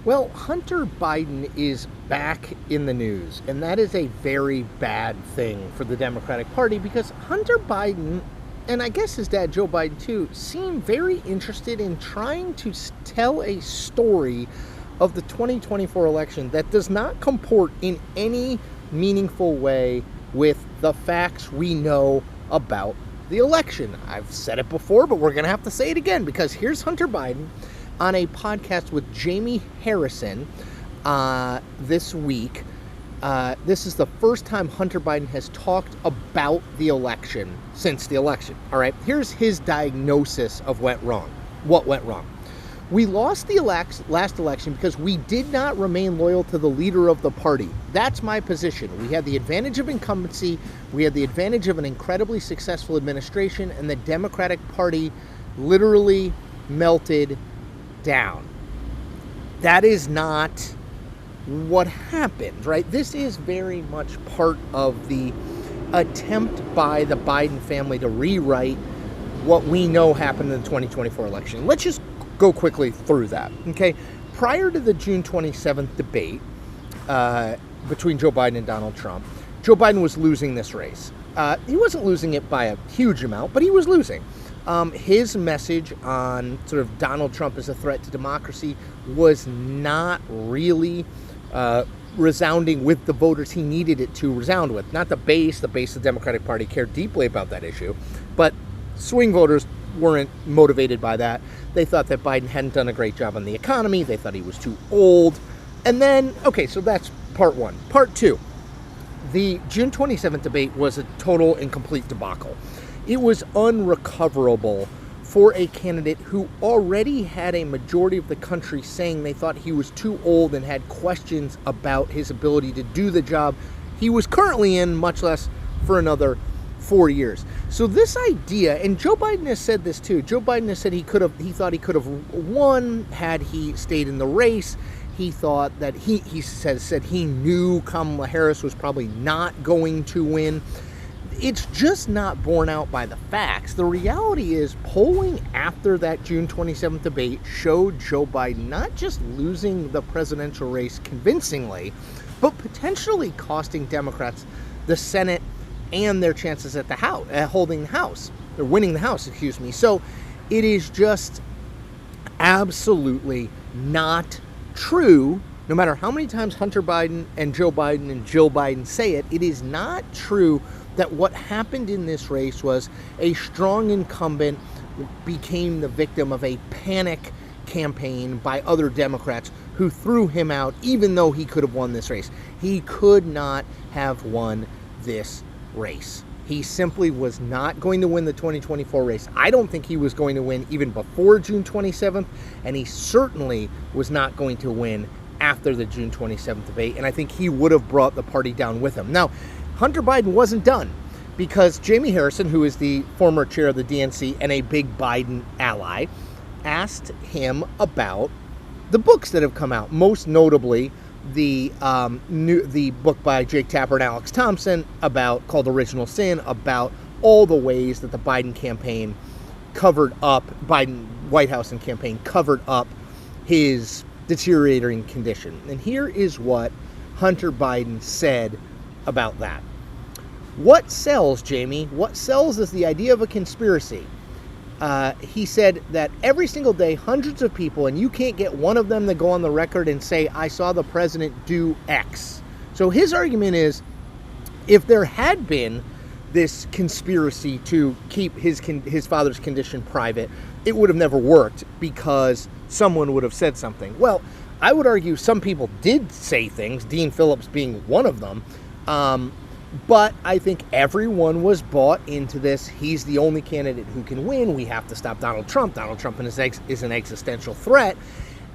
Well, Hunter Biden is back in the news, and that is a very bad thing for the Democratic Party because Hunter Biden, and I guess his dad Joe Biden too, seem very interested in trying to tell a story of the 2024 election that does not comport in any meaningful way with the facts we know about the election. I've said it before, but we're going to have to say it again because here's Hunter Biden on a podcast with Jamie Harrison this week. This is the first time Hunter Biden has talked about the election since the election. All right, here's his diagnosis of what went wrong. We lost the last election because we did not remain loyal to the leader of the party. That's my position. We had the advantage of incumbency. We had the advantage of an incredibly successful administration, and the Democratic Party literally melted down. That is not what happened, right? This is very much part of the attempt by the Biden family to rewrite what we know happened in the 2024 election. Let's just go quickly through that, okay? Prior to the June 27th debate between Joe Biden and Donald Trump, Joe Biden was losing this race. He wasn't losing it by a huge amount, but he was losing. His message on sort of Donald Trump as a threat to democracy was not really resounding with the voters he needed it to resound with. Not the base of the Democratic Party cared deeply about that issue, but swing voters weren't motivated by that. They thought that Biden hadn't done a great job on the economy. They thought he was too old. And then, okay, so that's part one. Part two, the June 27th debate was a total and complete debacle. It was unrecoverable for a candidate who already had a majority of the country saying they thought he was too old and had questions about his ability to do the job he was currently in, much less for another 4 years. So this idea, and Joe Biden has said this too. Joe Biden has said he thought he could have won had he stayed in the race. He thought that he said he knew Kamala Harris was probably not going to win. It's just not borne out by the facts. The reality is polling after that June 27th debate showed Joe Biden not just losing the presidential race convincingly, but potentially costing Democrats the Senate and their chances at the House, holding the House, or winning the House, excuse me. So it is just absolutely not true. No matter how many times Hunter Biden and Joe Biden and Jill Biden say it, it is not true that what happened in this race was a strong incumbent became the victim of a panic campaign by other Democrats who threw him out even though he could have won this race. He could not have won this race. He simply was not going to win the 2024 race. I don't think he was going to win even before June 27th, and he certainly was not going to win after the June 27th debate, and I think he would have brought the party down with him. Now, Hunter Biden wasn't done because Jamie Harrison, who is the former chair of the DNC and a big Biden ally, asked him about the books that have come out, most notably the book by Jake Tapper and Alex Thompson called Original Sin, about all the ways that the Biden campaign Biden White House and campaign covered up his deteriorating condition. And here is what Hunter Biden said about that. What sells, Jamie? What sells is the idea of a conspiracy. He said that every single day, hundreds of people, and you can't get one of them to go on the record and say, I saw the president do X. So his argument is, if there had been this conspiracy to keep his father's condition private, it would have never worked because someone would have said something. Well, I would argue some people did say things, Dean Phillips being one of them, but I think everyone was bought into this. He's the only candidate who can win. We have to stop Donald Trump. Donald Trump is an existential threat.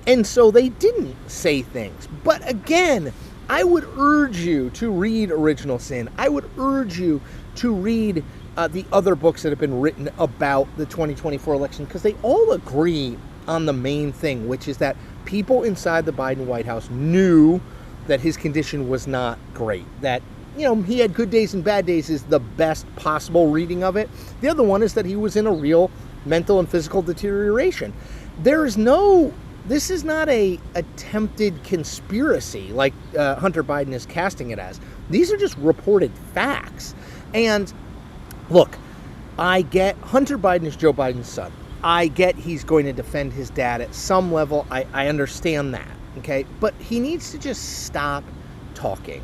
And so they didn't say things. But again, I would urge you to read Original Sin. I would urge you to read the other books that have been written about the 2024 election, because they all agree on the main thing, which is that people inside the Biden White House knew that his condition was not great, that he had good days and bad days is the best possible reading of it. The other one is that he was in a real mental and physical deterioration. There is no This is not a attempted conspiracy like Hunter Biden is casting it as. These are just reported facts. And look, I get Hunter Biden is Joe Biden's son. I get he's going to defend his dad at some level. I understand that, okay? But he needs to just stop talking.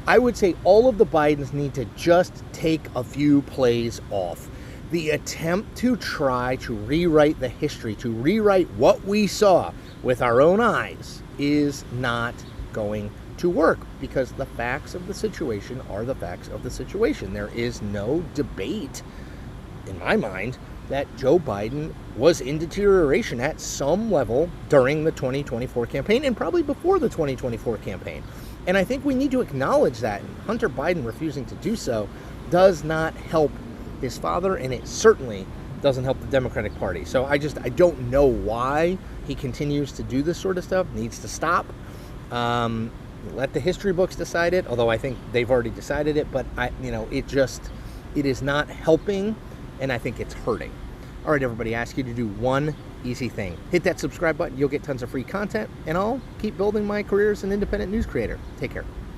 I would say all of the Bidens need to just take a few plays off. The attempt to try to rewrite the history, to rewrite what we saw with our own eyes, is not going to work, because the facts of the situation are the facts of the situation. There is no debate, in my mind, that Joe Biden was in deterioration at some level during the 2024 campaign and probably before the 2024 campaign. And I think we need to acknowledge that. And Hunter Biden refusing to do so does not help his father, and it certainly doesn't help the Democratic Party. So I don't know why he continues to do this sort of stuff. Needs to stop. Let the history books decide it, although I think they've already decided it. But it is not helping, and I think it's hurting. All right, everybody, I ask you to do one easy thing. Hit that subscribe button. You'll get tons of free content, and I'll keep building my career as an independent news creator. Take care.